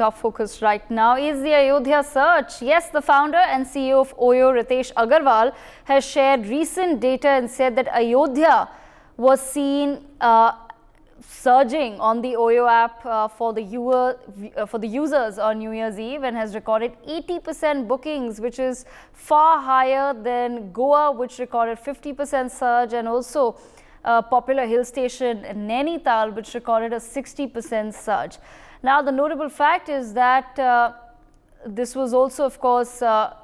top focus right now is the Ayodhya surge. Yes, the founder and CEO of Oyo, Ritesh Agarwal, has shared recent data and said that Ayodhya was seen surging on the Oyo app for the users on New Year's Eve, and has recorded 80% bookings, which is far higher than Goa, which recorded 50% surge, and also popular hill station Nainital, which recorded a 60% surge. Now, the notable fact is that this was also, of course,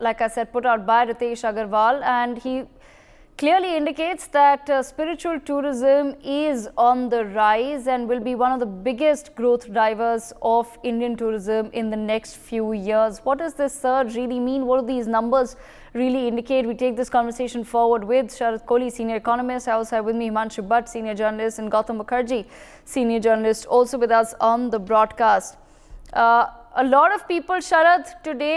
like I said, put out by Ritesh Agarwal, and he clearly indicates that spiritual tourism is on the rise and will be one of the biggest growth drivers of Indian tourism in the next few years. What does this surge really mean? What do these numbers really indicate? We take this conversation forward with Sharad Kohli, senior economist. I also have with me Himanshu Bhatt, senior journalist, and Gautam Mukherjee, senior journalist, also with us on the broadcast. A lot of people, Sharad, today,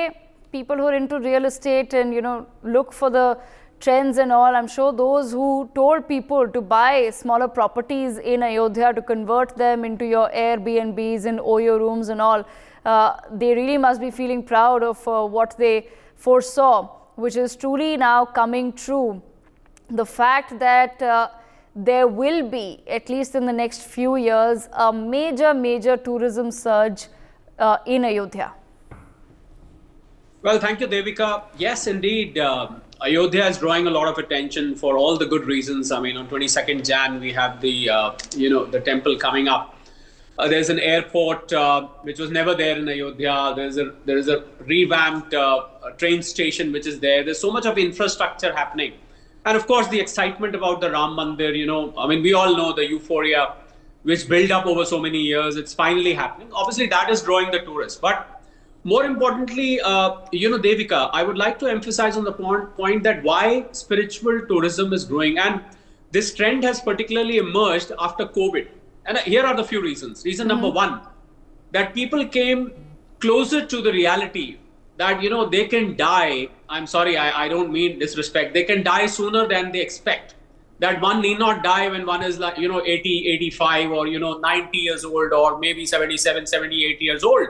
people who are into real estate and, look for the trends and all, I'm sure those who told people to buy smaller properties in Ayodhya to convert them into your Airbnbs and Oyo rooms and all, they really must be feeling proud of what they foresaw, which is truly now coming true. The fact that there will be, at least in the next few years, a major tourism surge in Ayodhya. Well, thank you, Devika. Yes, indeed. Ayodhya is drawing a lot of attention for all the good reasons. I mean, on 22nd Jan, we have the, the temple coming up. There's an airport which was never there in Ayodhya. There is a revamped train station which is there. There's so much of infrastructure happening. And of course, the excitement about the Ram Mandir, we all know the euphoria which built up over so many years. It's finally happening. Obviously, that is drawing the tourists. But more importantly, Devika, I would like to emphasize on the point that why spiritual tourism is growing. And this trend has particularly emerged after COVID. And here are the few reasons. Reason number one, that people came closer to the reality that, they can die. I'm sorry, I don't mean disrespect. They can die sooner than they expect. That one need not die when one is like, 80, 85 or, 90 years old or maybe 77, 78 years old.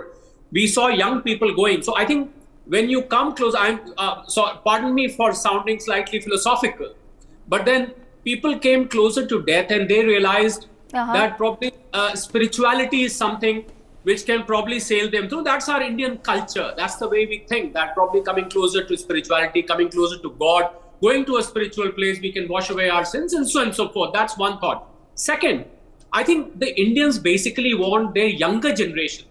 We saw young people going. So I think when you come close, pardon me for sounding slightly philosophical, but then people came closer to death and they realized that probably spirituality is something which can probably sail them through. That's our Indian culture. That's the way we think, that probably coming closer to spirituality, coming closer to God, going to a spiritual place, we can wash away our sins and so on and so forth. That's one thought. Second, I think the Indians basically want their younger generation,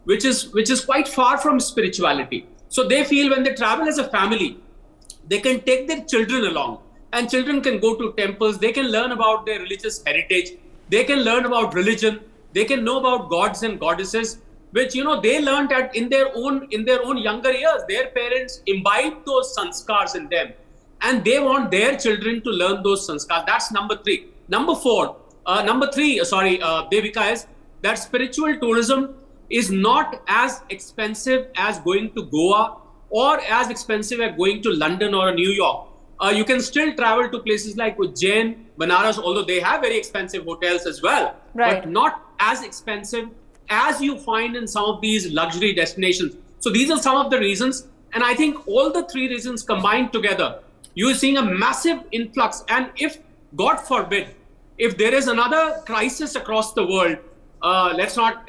which is quite far from spirituality. So they feel when they travel as a family, they can take their children along, and children can go to temples, they can learn about their religious heritage, they can learn about religion, they can know about gods and goddesses, which they learned in their own younger years. Their parents imbibed those sanskars in them, and they want their children to learn those sanskars. That's number three. Number three, Devika, is that spiritual tourism is not as expensive as going to Goa or as expensive as going to London or New York. You can still travel to places like Ujjain, Banaras, although they have very expensive hotels as well, but not as expensive as you find in some of these luxury destinations. So these are some of the reasons. And I think all the three reasons combined together, you're seeing a massive influx. And if, God forbid, if there is another crisis across the world, let's not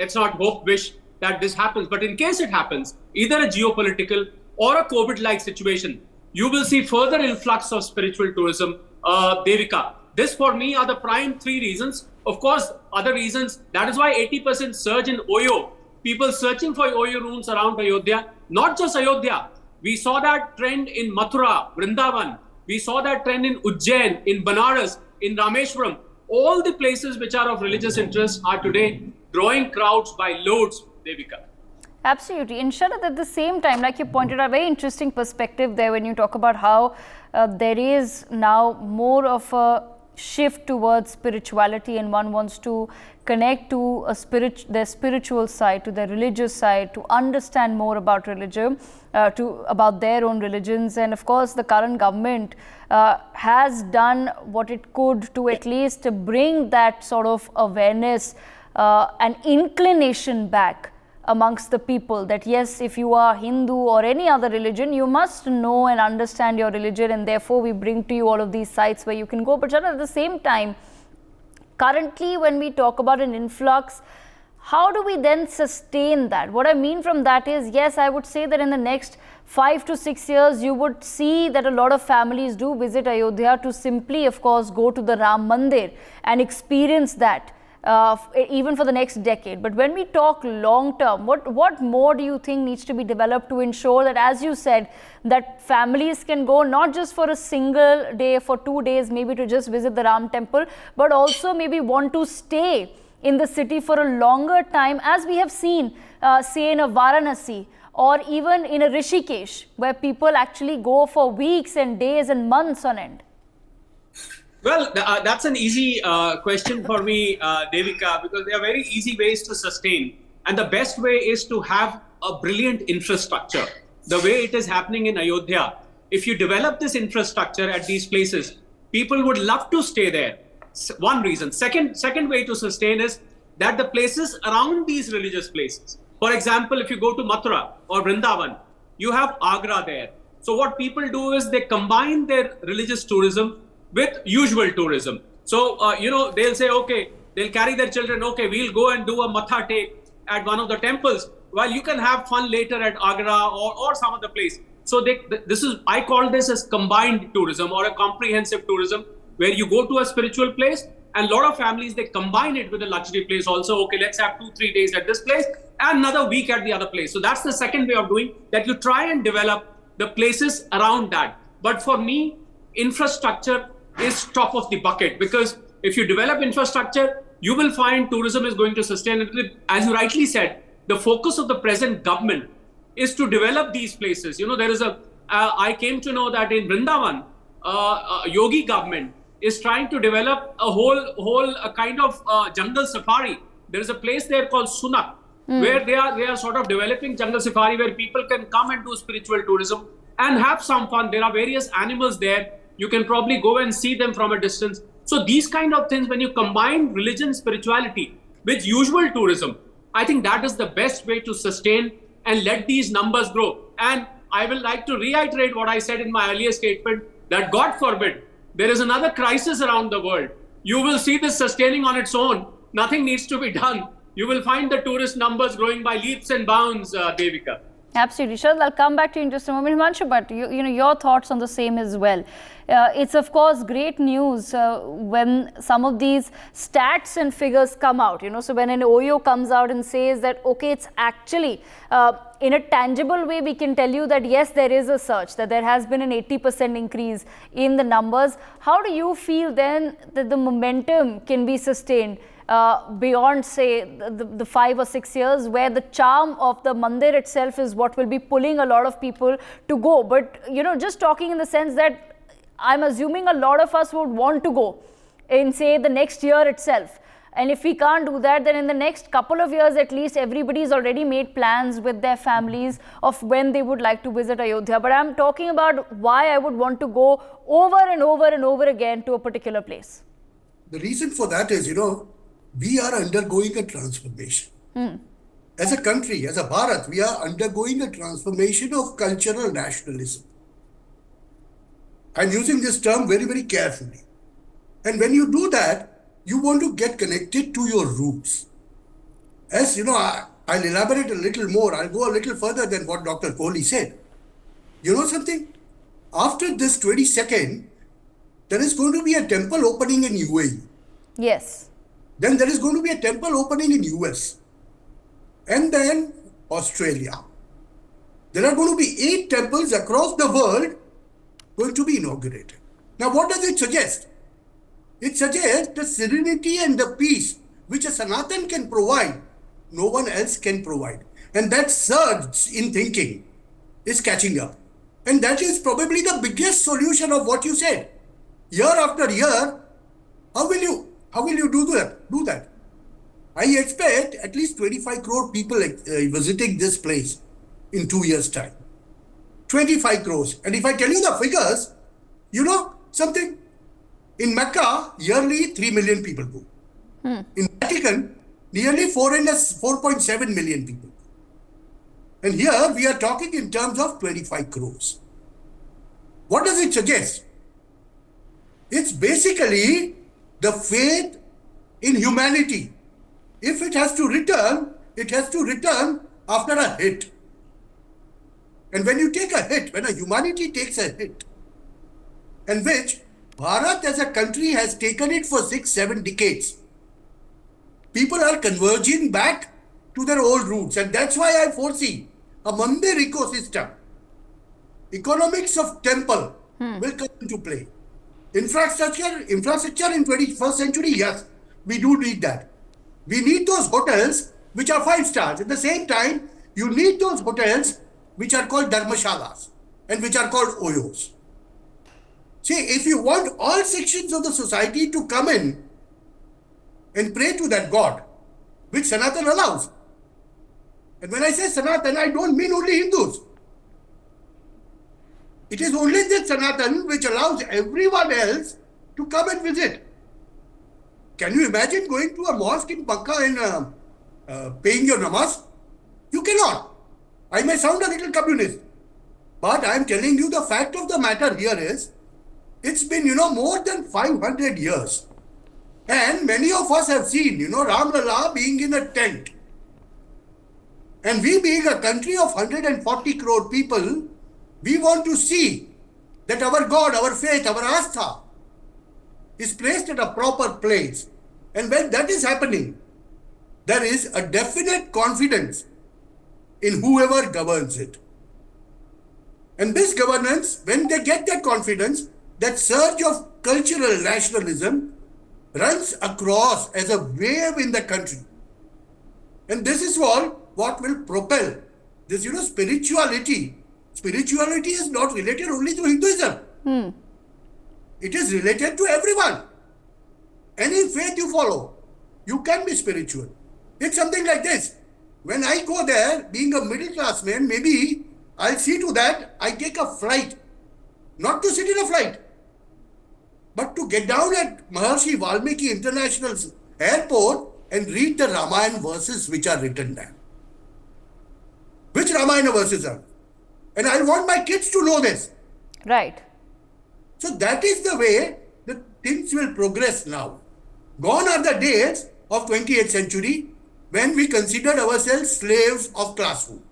wish that this happens. But in case it happens, either a geopolitical or a COVID-like situation, you will see further influx of spiritual tourism, Devika. This for me are the prime three reasons. Of course, other reasons. That is why 80% surge in Oyo. People searching for Oyo rooms around Ayodhya. Not just Ayodhya. We saw that trend in Mathura, Vrindavan. We saw that trend in Ujjain, in Banaras, in Rameshwaram. All the places which are of religious interest are today drawing crowds by loads, Devika. Absolutely. And Sharad, at the same time, like you pointed out, a very interesting perspective there when you talk about how there is now more of a shift towards spirituality, and one wants to connect to their spiritual side, to their religious side, to understand more about religion, about their own religions. And of course, the current government has done what it could to at least bring that sort of awareness and inclination back amongst the people that yes, if you are Hindu or any other religion, you must know and understand your religion, and therefore we bring to you all of these sites where you can go. But at the same time, currently when we talk about an influx, how do we then sustain that? What I mean from that is, yes, I would say that in the next 5 to 6 years, you would see that a lot of families do visit Ayodhya to simply, of course, go to the Ram Mandir and experience that, even for the next decade. But when we talk long term, what more do you think needs to be developed to ensure that, as you said, that families can go not just for a single day, for 2 days, maybe to just visit the Ram temple, but also maybe want to stay in the city for a longer time, as we have seen, say in a Varanasi or even in a Rishikesh, where people actually go for weeks and days and months on end? Well, that's an easy question for me, Devika, because there are very easy ways to sustain. And the best way is to have a brilliant infrastructure. The way it is happening in Ayodhya, if you develop this infrastructure at these places, people would love to stay there. One reason. Second way to sustain is that the places around these religious places, for example, if you go to Mathura or Vrindavan, you have Agra there. So what people do is they combine their religious tourism with usual tourism. So, they'll say, okay, they'll carry their children, okay, we'll go and do a matha take at one of the temples, while you can have fun later at Agra or some other place. So I call this as combined tourism or a comprehensive tourism, where you go to a spiritual place, and a lot of families, they combine it with a luxury place also. Okay, let's have 2-3 days at this place and another week at the other place. So that's the second way of doing that. You try and develop the places around that. But for me, infrastructure is top of the bucket, because if you develop infrastructure, you will find tourism is going to sustain it. As you rightly said, the focus of the present government is to develop these places. There is I came to know that in Vrindavan, Yogi government is trying to develop a whole kind of jungle safari. There is a place there called Sunak, where they are sort of developing jungle safari, where people can come and do spiritual tourism and have some fun. There are various animals there. You can probably go and see them from a distance. So these kind of things, when you combine religion, spirituality with usual tourism, I think that is the best way to sustain and let these numbers grow. And I will like to reiterate what I said in my earlier statement, that God forbid, there is another crisis around the world. You will see this sustaining on its own. Nothing needs to be done. You will find the tourist numbers growing by leaps and bounds, Devika. Absolutely. Sharad, I'll come back to you in just a moment. Himanshu, but your thoughts on the same as well. It's of course great news when some of these stats and figures come out. So when an OYO comes out and says that, okay, it's actually in a tangible way, we can tell you that yes, there is a surge, that there has been an 80% increase in the numbers. How do you feel then that the momentum can be sustained beyond, say, the 5 or 6 years, where the charm of the mandir itself is what will be pulling a lot of people to go? But, just talking in the sense that I'm assuming a lot of us would want to go in, say, the next year itself. And if we can't do that, then in the next couple of years at least, everybody's already made plans with their families of when they would like to visit Ayodhya. But I'm talking about why I would want to go over and over and over again to a particular place. The reason for that is, we are undergoing a transformation. As a country, as a Bharat, we are undergoing a transformation of cultural nationalism. I'm using this term very, very carefully. And when you do that, you want to get connected to your roots. As I'll elaborate a little more. I'll go a little further than what Dr. Kohli said. You know something? After this 22nd, there is going to be a temple opening in UAE. Yes. Then there is going to be a temple opening in US. And then Australia. There are going to be 8 temples across the world going to be inaugurated. Now, what does it suggest? It suggests the serenity and the peace which a Sanatan can provide, no one else can provide. And that surge in thinking is catching up. And that is probably the biggest solution of what you said. Year after year, how will you do that? I expect at least 25 crore people visiting this place in 2 years' time. 25 crores. And if I tell you the figures, something? In Mecca, yearly 3 million people go. In Vatican, nearly 4.7 million people. And here we are talking in terms of 25 crores. What does it suggest? It's basically the faith in humanity. If it has to return, it has to return after a hit. And when you take a hit, when a humanity takes a hit, and which Bharat as a country has taken it for 6-7 decades, people are converging back to their old roots. And that's why I foresee a mandir ecosystem. Economics of temple will come into play. Infrastructure in 21st century, yes, we do need that. We need those hotels which are 5 stars. At the same time, you need those hotels which are called dharmashalas and which are called oyos. See, if you want all sections of the society to come in and pray to that God, which Sanatan allows. And when I say Sanatan, I don't mean only Hindus. It is only this Sanatan which allows everyone else to come and visit. Can you imagine going to a mosque in Makkah and paying your namaz? You cannot. I may sound a little communist, but I am telling you the fact of the matter here is, it's been, more than 500 years. And many of us have seen, Ram Lalla being in a tent. And we being a country of 140 crore people, we want to see that our God, our faith, our Astha is placed at a proper place. And when that is happening, there is a definite confidence in whoever governs it. And this governance, when they get that confidence, that surge of cultural nationalism runs across as a wave in the country. And this is what will propel this, spirituality. Spirituality is not related only to Hinduism. It is related to everyone. Any faith you follow, you can be spiritual. It's something like this. When I go there, being a middle class man, maybe I'll see to that I take a flight. Not to sit in a flight, but to get down at Maharshi Valmiki International Airport and read the Ramayana verses which are written there. Which Ramayana verses are? And I want my kids to know this. Right. So that is the way the things will progress now. Gone are the days of 20th century when we considered ourselves slaves of classroom.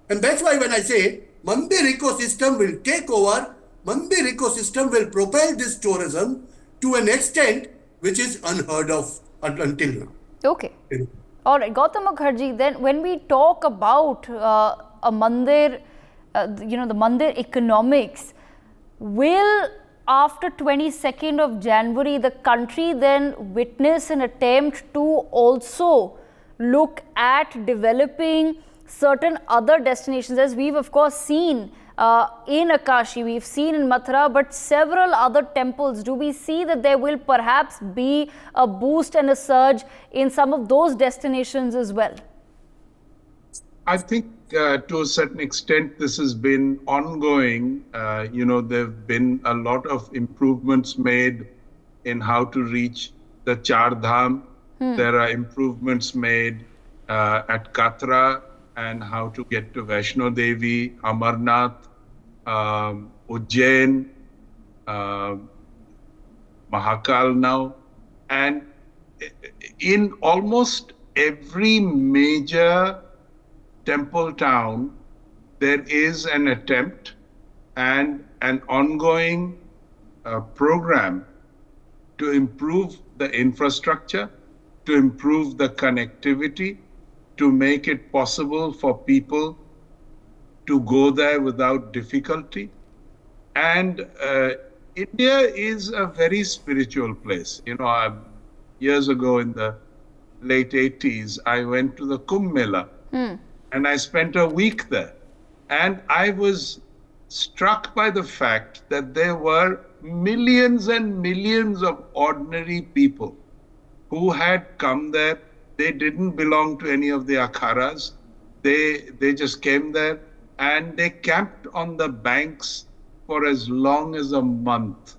And that's why when I say mandir ecosystem will take over, mandir ecosystem will propel this tourism to an extent which is unheard of until now. Okay. All right, Gautam Mukherjee, then when we talk about a mandir, the mandir economics, will after 22nd of January, the country then witness an attempt to also look at developing certain other destinations, as we've of course seen in Akashi, we've seen in Mathura, but several other temples. Do we see that there will perhaps be a boost and a surge in some of those destinations as well? I think to a certain extent this has been ongoing. There have been a lot of improvements made in how to reach the Char Dham. There are improvements made at Katra and how to get to Vaishno Devi, Amarnath, Ujjain, Mahakal now. And in almost every major temple town, there is an attempt and an ongoing program to improve the infrastructure, to improve the connectivity, to make it possible for people to go there without difficulty. And India is a very spiritual place. Years ago in the late 80s, I went to the Kumbh Mela and I spent a week there. And I was struck by the fact that there were millions and millions of ordinary people who had come there. They didn't belong to any of the akharas. They just came there and they camped on the banks for as long as a month.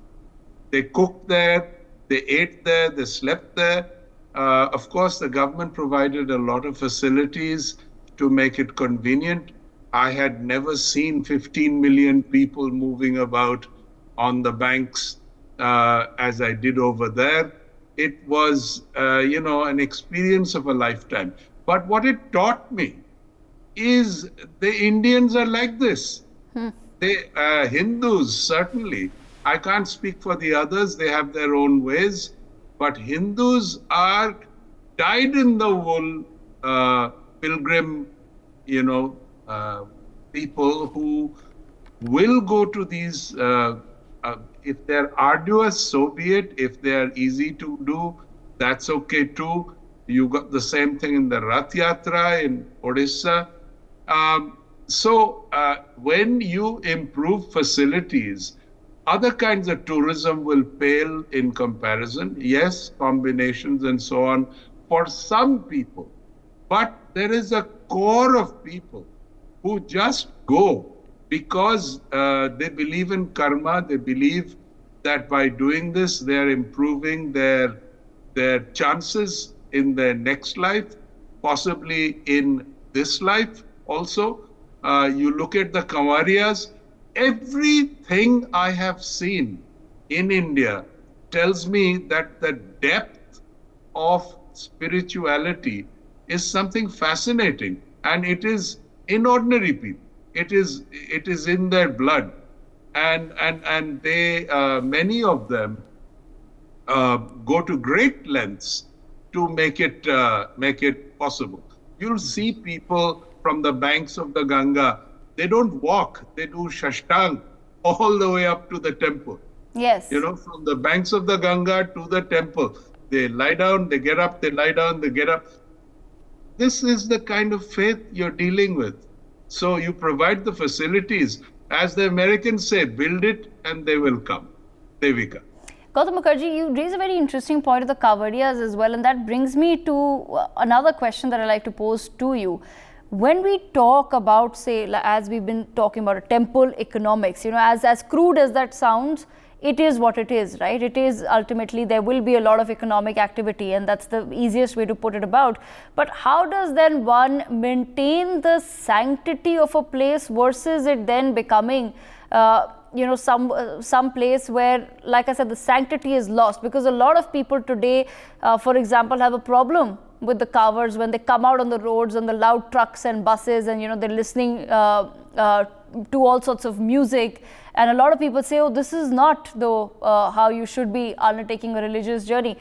They cooked there, they ate there, they slept there. Of course, the government provided a lot of facilities to make it convenient. I had never seen 15 million people moving about on the banks as I did over there. It was, an experience of a lifetime. But what it taught me is the Indians are like this. They Hindus, certainly. I can't speak for the others. They have their own ways. But Hindus are dyed-in-the-wool pilgrim, people who will go to these, if they're arduous, so be it. If they're easy to do, that's okay too. You got the same thing in the Rath Yatra in Odisha. So when you improve facilities, other kinds of tourism will pale in comparison. Yes, combinations and so on for some people. But there is a core of people who just go because they believe in karma. They believe that by doing this, they're improving their chances in their next life, possibly in this life also. You look at the Kanwariyas, everything I have seen in India tells me that the depth of spirituality is something fascinating, and it is in ordinary people. It is in their blood, and they many of them go to great lengths to make it possible. You'll see people from the banks of the Ganga. They don't walk; they do shashtang all the way up to the temple. Yes. From the banks of the Ganga to the temple. They lie down, they get up, they lie down, they get up. This is the kind of faith you're dealing with. So you provide the facilities. As the Americans say, build it and they will come. Devika. Gautam Mukherjee, you raise a very interesting point of the Kavariyas as well, and that brings me to another question that I'd like to pose to you. When we talk about, say, as we've been talking about temple economics, as crude as that sounds, it is what it is, right? It is ultimately, there will be a lot of economic activity, and that's the easiest way to put it about. But how does then one maintain the sanctity of a place versus it then becoming some place where, like I said, the sanctity is lost? Because a lot of people today, for example, have a problem with the covers when they come out on the roads and the loud trucks and buses, and they're listening to all sorts of music, and a lot of people say, oh, this is not how you should be undertaking a religious journey.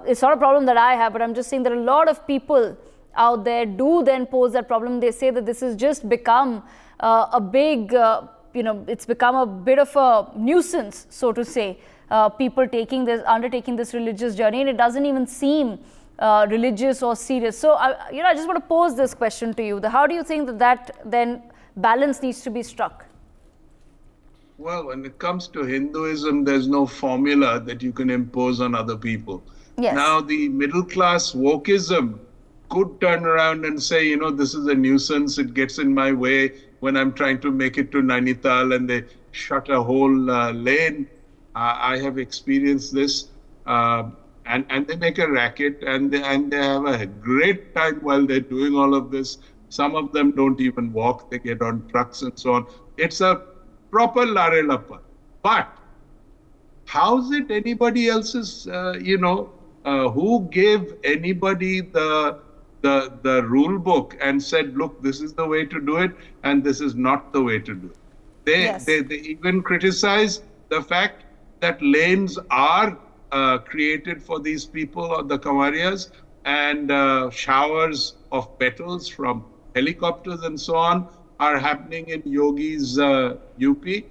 It's not a problem that I have, but I'm just saying that a lot of people out there do then pose that problem. They say that this has just become a big it's become a bit of a nuisance, so to say, people undertaking this religious journey, and it doesn't even seem religious or serious. So I just want to pose this question to you. How do you think that then balance needs to be struck? Well, when it comes to Hinduism, there's no formula that you can impose on other people. Yes. Now, the middle class wokeism could turn around and say, this is a nuisance. It gets in my way when I'm trying to make it to Nainital and they shut a whole lane. I have experienced this. And they make a racket and they have a great time while they're doing all of this. Some of them don't even walk. They get on trucks and so on. It's a proper Lare Lappa. But how's it anybody else's, who gave anybody the rule book and said, look, this is the way to do it and this is not the way to do it. They even criticize the fact that lanes are created for these people, or the Kanwariyas, and showers of petals from helicopters and so on are happening in Yogi's UP.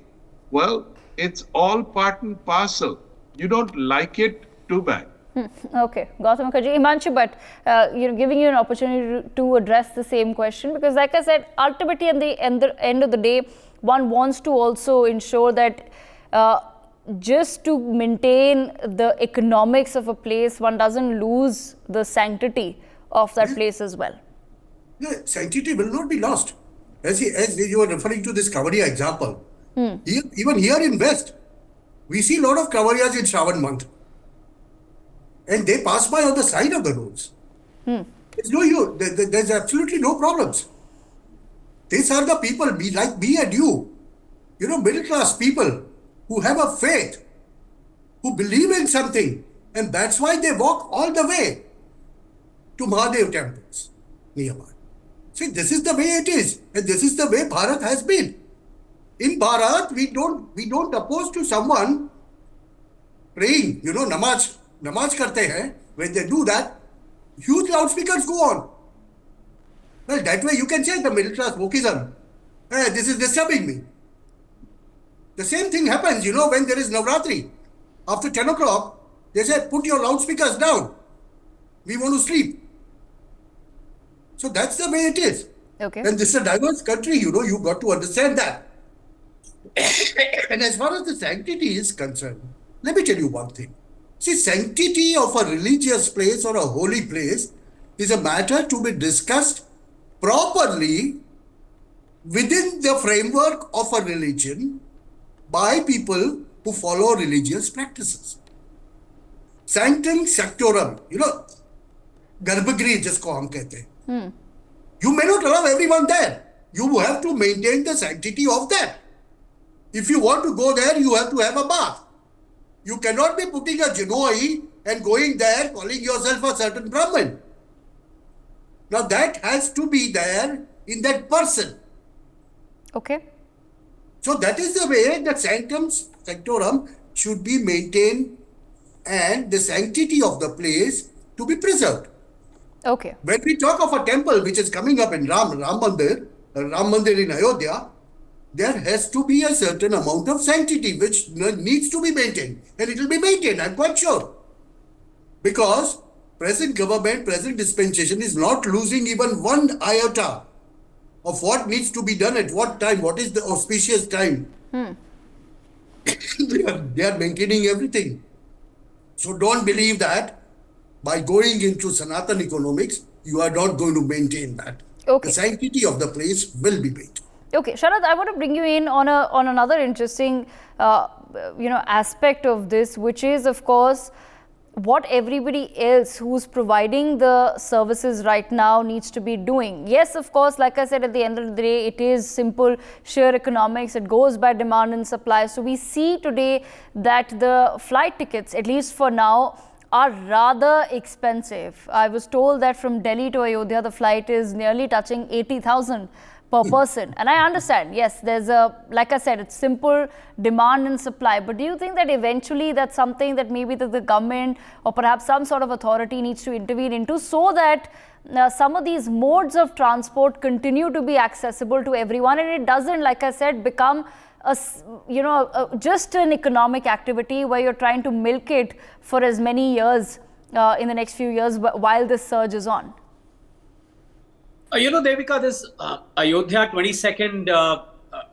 Well, it's all part and parcel. You don't like it, too bad. Okay, Gautam Mukherjee. Himanshu, but giving you an opportunity to address the same question, because like I said, ultimately at the end of the day, one wants to also ensure that just to maintain the economics of a place, one doesn't lose the sanctity of that place as well. The sanctity will not be lost. As you were referring to this Kavariya example, even here in West, we see a lot of Kavariyas in Shravan month. And they pass by on the side of the roads. There's absolutely no problems. These are the people, like me and you, middle class people who have a faith, who believe in something, and that's why they walk all the way to Mahadev temples nearby. See, this is the way it is, and this is the way Bharat has been. In Bharat, we don't oppose to someone praying, namaz karte hai. When they do that, huge loudspeakers go on. Well, that way you can say the middle class wokism. Hey, this is disturbing me. The same thing happens, when there is Navratri. After 10 o'clock, they say, put your loudspeakers down. We want to sleep. So that's the way it is. Okay. And this is a diverse country, you got to understand that. And as far as the sanctity is concerned, let me tell you one thing. See, sanctity of a religious place or a holy place is a matter to be discussed properly within the framework of a religion by people who follow religious practices. Sanctum sanctorum, garbhagriha jisko hum kehte hain. You may not allow everyone there. You have to maintain the sanctity of that. If you want to go there, you have to have a bath. You cannot be putting a jinoi and going there calling yourself a certain Brahmin. Now that has to be there in that person. Okay. So that is the way that sanctum sanctorum should be maintained and the sanctity of the place to be preserved. Okay. When we talk of a temple which is coming up in Ram Mandir in Ayodhya, there has to be a certain amount of sanctity which needs to be maintained. And it will be maintained, I'm quite sure. Because present government, present dispensation is not losing even one iota of what needs to be done at what time, what is the auspicious time. They are maintaining everything. So don't believe that by going into Sanatan economics, you are not going to maintain that. Okay. The sanctity of the place will be maintained. Okay, Sharad, I want to bring you in on another interesting, aspect of this, which is, of course, what everybody else who's providing the services right now needs to be doing. Yes, of course, like I said, at the end of the day, it is simple, sheer economics. It goes by demand and supply. So we see today that the flight tickets, at least for now, are rather expensive. I was told that from Delhi to Ayodhya, the flight is nearly touching 80,000 per person. And I understand, yes, there's like I said, it's simple demand and supply. But do you think that eventually that's something that maybe the government or perhaps some sort of authority needs to intervene into so that some of these modes of transport continue to be accessible to everyone and it doesn't, like I said, become just an economic activity where you're trying to milk it for as many years in the next few years while this surge is on? Devika, this Ayodhya 22nd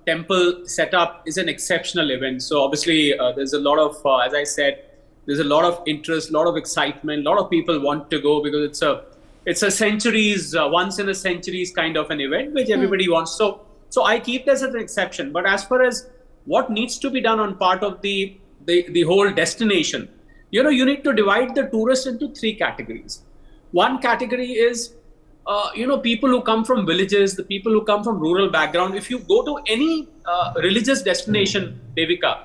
temple setup is an exceptional event. So obviously there's a lot of, as I said, there's a lot of interest, a lot of excitement, a lot of people want to go because it's a centuries, once in a centuries kind of an event which everybody wants. So I keep this as an exception. But as far as what needs to be done on part of the whole destination, you need to divide the tourists into three categories. One category is people who come from villages, the people who come from rural background. If you go to any religious destination, Devika,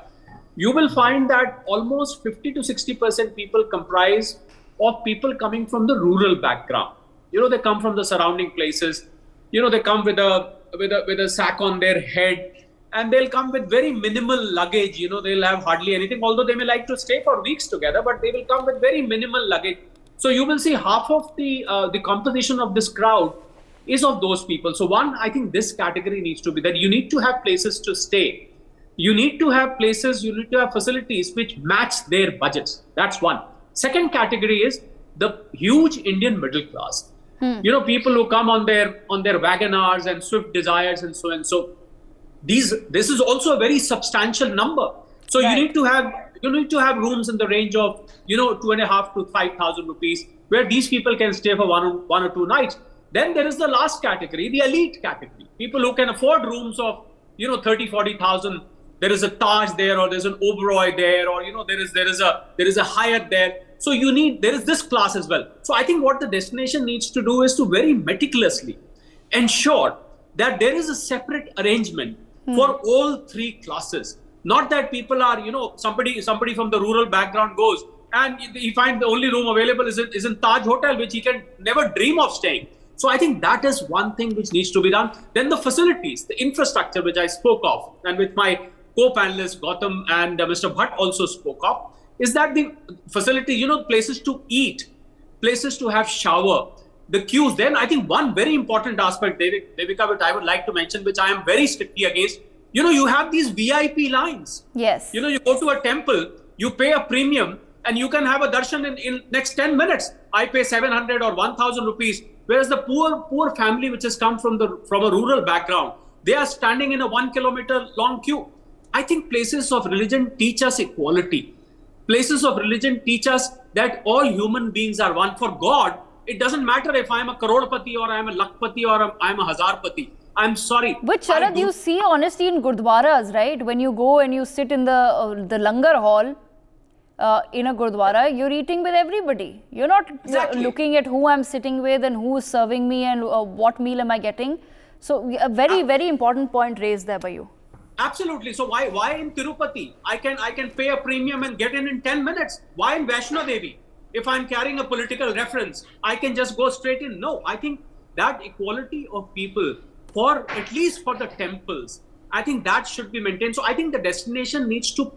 you will find that almost 50 to 60% people comprise of people coming from the rural background. They come from the surrounding places. They come with a sack on their head and they'll come with very minimal luggage. They'll have hardly anything, although they may like to stay for weeks together, but they will come with very minimal luggage. So you will see half of the composition of this crowd is of those people. So one, I think this category needs to be that you need to have places to stay. You need to have places, you need to have facilities which match their budgets. That's one. Second category is the huge Indian middle class. People who come on their Wagonars and Swift Desires and so and so. This is also a very substantial number. So right. You need to have rooms in the range of 2,500 to 5,000 rupees where these people can stay for one or two nights. Then there is the last category, the elite category. People who can afford rooms of 30, 40,000. There is a Taj there, or there's an Oberoi there, or there is a Hyatt there. So there is this class as well. So I think what the destination needs to do is to very meticulously ensure that there is a separate arrangement for all three classes. Not that people are, somebody from the rural background goes and he finds the only room available is in Taj Hotel, which he can never dream of staying. So I think that is one thing which needs to be done. Then the facilities, the infrastructure, which I spoke of, and with my co-panelists Gautam and Mr. Bhatt also spoke of, is that the facility, places to eat, places to have shower, the queues. Then I think one very important aspect, Devika, which I would like to mention, which I am very strictly against, you have these VIP lines. Yes. You go to a temple, you pay a premium, and you can have a darshan in next 10 minutes. I pay 700 or 1,000 rupees. Whereas the poor family which has come from a rural background, they are standing in a 1 kilometer long queue. I think places of religion teach us equality. Places of religion teach us that all human beings are one. For God, it doesn't matter if I'm a Karodpati or I'm a Lakpati or I'm a Hazarpati. I'm sorry. But Sharad, you see honesty in Gurdwaras, right? When you go and you sit in the Langar hall in a Gurdwara, you're eating with everybody. You're not looking at who I'm sitting with and who is serving me and what meal am I getting. So a very, very important point raised there by you. Absolutely. So why in Tirupati I can pay a premium and get in 10 minutes? Why in Vaishno Devi? If I'm carrying a political reference, I can just go straight in. No, I think that equality of people, at least for the temples, I think that should be maintained. So I think the destination needs to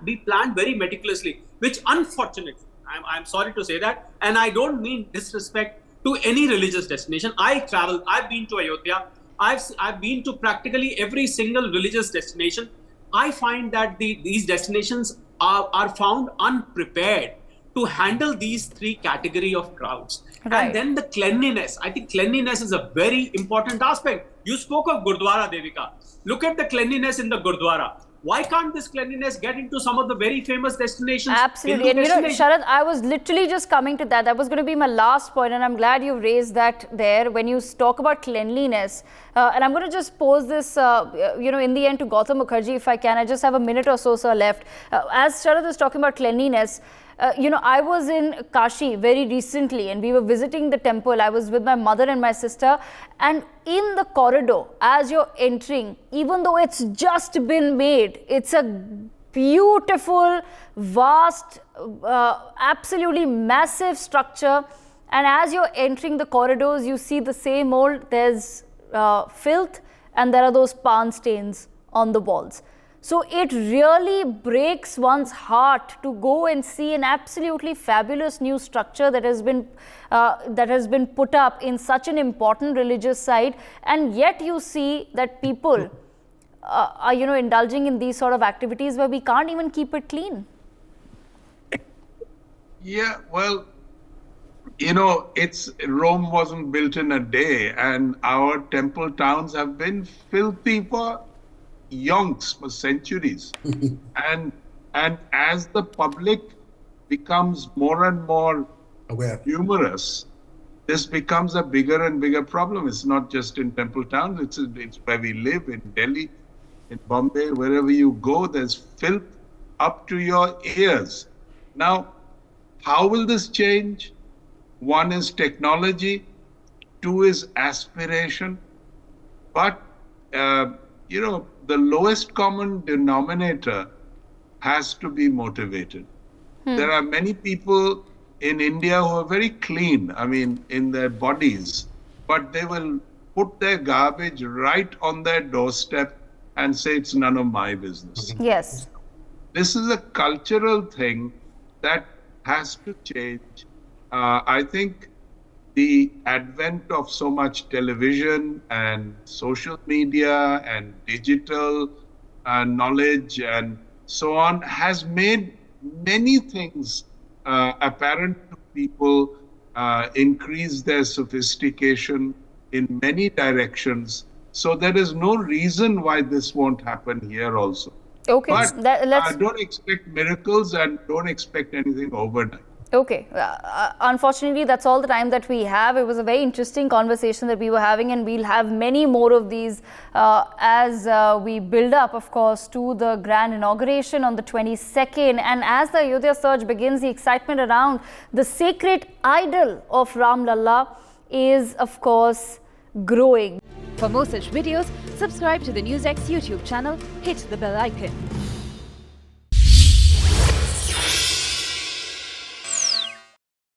be planned very meticulously, which unfortunately, I'm sorry to say that, and I don't mean disrespect to any religious destination. I've been to Ayodhya. I've been to practically every single religious destination. I find that these destinations are found unprepared to handle these three category of crowds. Right. And then the cleanliness. I think cleanliness is a very important aspect. You spoke of Gurdwara, Devika. Look at the cleanliness in the Gurdwara. Why can't this cleanliness get into some of the very famous destinations? Absolutely. And Sharad, I was literally just coming to that. That was going to be my last point, and I'm glad you raised that there when you talk about cleanliness. And I'm going to just pose this, in the end to Gautam Mukherjee, if I can. I just have a minute or so, sir, left. As Sharad was talking about cleanliness, I was in Kashi very recently and we were visiting the temple. I was with my mother and my sister, and in the corridor, as you're entering, even though it's just been made, it's a beautiful, vast, absolutely massive structure. And as you're entering the corridors, you see the same old, there's filth and there are those pan stains on the walls. So it really breaks one's heart to go and see an absolutely fabulous new structure that has been put up in such an important religious site, and yet you see that people are indulging in these sort of activities where we can't even keep it clean. Yeah, well, Rome wasn't built in a day, and our temple towns have been filthy for yonks, for centuries. and as the public becomes more and more aware, humorous, this becomes a bigger and bigger problem. It's not just in temple towns, it's where we live, in Delhi, in Bombay, wherever you go, there's filth up to your ears. Now, how will this change? One is technology, two is aspiration, but the lowest common denominator has to be motivated. There are many people in India who are very clean, in their bodies, but they will put their garbage right on their doorstep and say it's none of my business. Yes. This is a cultural thing that has to change. I think the advent of so much television and social media and digital knowledge and so on has made many things apparent to people, increase their sophistication in many directions. So there is no reason why this won't happen here also. Okay, but don't expect miracles and don't expect anything overnight. Okay, unfortunately that's all the time that we have. It was a very interesting conversation that we were having, and we'll have many more of these as we build up, of course, to the grand inauguration on the 22nd. And as the Ayodhya surge begins, the excitement around the sacred idol of Ram Lalla is, of course, growing. For more such videos, subscribe to the NewsX YouTube channel, hit the bell icon.